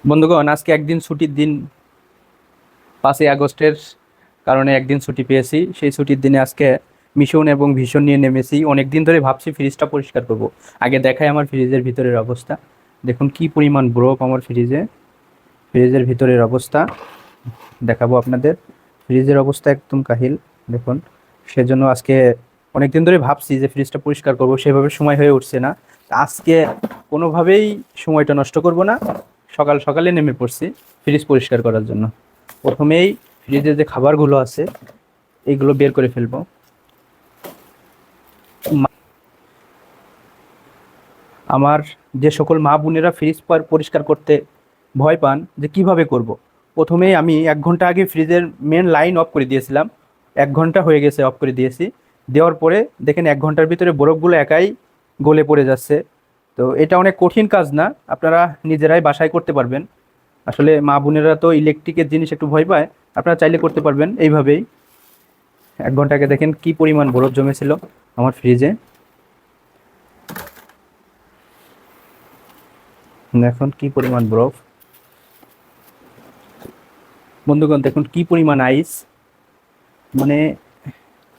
বন্ধুগণ, আজকে একদিন ছুটির দিন। 5ই আগস্টের কারণে একদিন ছুটি পেয়েছি। সেই ছুটির দিনে আজকে মিশন এবং ভীষণ নিয়ে নেমেছি। অনেক দিন ধরে ভাবছি ফ্রিজটা পরিষ্কার করব। আগে দেখাই আমার ফ্রিজের ভিতরের অবস্থা। দেখুন কি পরিমাণ বরফ আমার ফ্রিজের ভিতরের অবস্থা দেখাবো আপনাদের। ফ্রিজের অবস্থা একদম কাহিল। দেখুন, সেজন্য আজকে অনেক দিন ধরে ভাবছি যে ফ্রিজটা পরিষ্কার করব, সেভাবে সময় হয়ে উঠছে না। আজকে কোনোভাবেই সময়টা নষ্ট করব না, সকাল সকালে নেমে পড়ছি ফ্রিজ পরিষ্কার করার জন্য। প্রথমেই ফ্রিজে যে খাবারগুলো আছে এইগুলো বের করে ফেলবো। আমার যে সকল মা বোনেরা ফ্রিজ পরিষ্কার করতে ভয় পান যে কিভাবে করব, প্রথমেই আমি 1 ঘন্টা আগে ফ্রিজের মেন লাইন অফ করে দিয়েছিলাম। 1 ঘন্টা হয়ে গেছে অফ করে দিয়েছি। দেওয়ার পরে দেখেন 1 ঘন্টার ভিতরে বরফগুলো একাই গলে পড়ে যাচ্ছে। তো এটা অনেক কঠিন কাজ না, আপনারা নিজেরাই বাসায় করতে পারবেন। আসলে মা বোনেরা তো ইলেকট্রিকের জিনিস একটু ভয় পায়, আপনারা চাইলে করতে পারবেন এইভাবেই। 1 ঘন্টা আগে দেখেন কি পরিমাণ বরফ জমেছিল আমার ফ্রিজে। এখন কি পরিমাণ বরফ, বন্ধুগণ দেখুন কি পরিমাণ আইস, মানে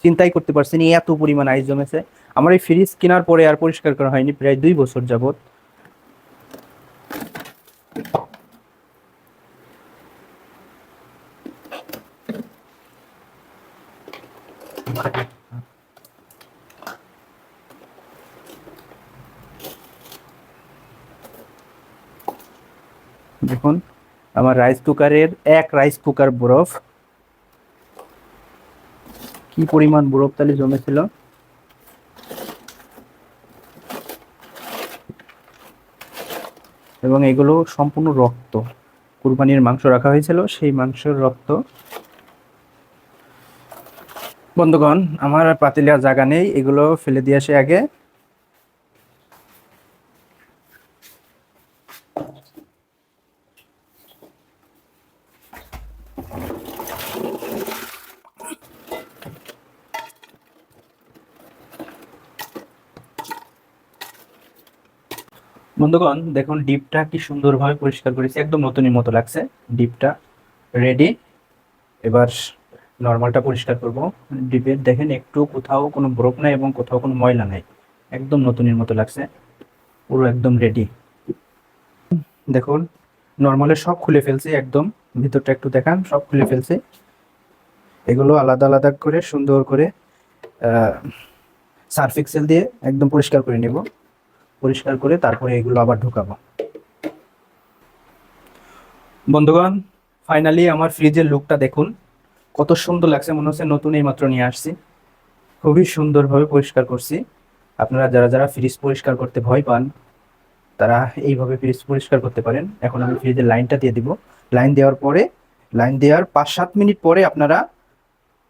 চিন্তাই করতে পারছেন এত পরিমাণ আইস জমেছে। আমার এই ফ্রিজ কেনার পরে আর পরিষ্কার করা হয়নি প্রায় 2 বছর যাবত। দেখুন আমার রাইস কুকারের রাইস কুকার বরফ, কি পরিমাণ বরফ তাহলে জমেছিল। এবং এগুলো সম্পূর্ণ রক্ত, কুরবানির মাংস রাখা হয়েছিল সেই মাংসের রক্ত। বন্ধুগণ, আমার আর পাতিলে আর জায়গা নেই, এগুলো ফেলে দিয়ে আসে আগে। বন্ধুগণ দেখুন ডিপটা কি সুন্দরভাবে পরিষ্কার করেছি, একদম নতুনের মতো লাগছে। ডিপটা রেডি। এবার নর্মালটা পরিষ্কার করব। ডিপের দেখেন একটু কোথাও কোনো ব্রোক নাই এবং কোথাও কোনো ময়লা নাই, একদম নতুনের মতো লাগছে, পুরো একদম রেডি। দেখুন নর্মালের সব খুলে ফেলছি, একদম ভিতরটা একটু দেখান, সব খুলে ফেলছি। এগুলো আলাদা আলাদা করে সুন্দর করে সার্ফ এক্সেল দিয়ে একদম পরিষ্কার করে নেব। পরিষ্কার করে তারপরে এগুলো আবার ঢুকাবো। বন্ধুগণ ফাইনালি আমার ফ্রিজের লুকটা দেখুন, কত সুন্দর লাগছে, মনে হচ্ছে নতুন এইমাত্র নিয়ে আসছি। খুবই সুন্দরভাবে পরিষ্কার করছি। আপনারা যারা যারা ফ্রিজ পরিষ্কার করতে ভয় পান তারা এইভাবে ফ্রিজ পরিষ্কার করতে পারেন। এখন আমি ফ্রিজের লাইনটা দিয়ে দিব। লাইন দেওয়ার পরে, লাইন দেওয়ার 5-7 মিনিট পরে আপনারা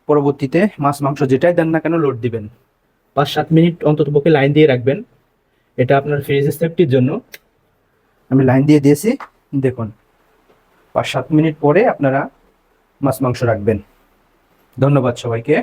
পরবর্তীতে মাছ মাংস যেটাই দেন না কেন লোড দিবেন। 5-7 মিনিট অন্তত পক্ষে লাইন দিয়ে রাখবেন, এটা আপনার ফ্রিজের সেফটির জন্য। আমি লাইন দিয়ে দিয়েছি, দেখুন 5-7 মিনিট পরে আপনারা মাছ মাংস রাখবেন। ধন্যবাদ সবাইকে।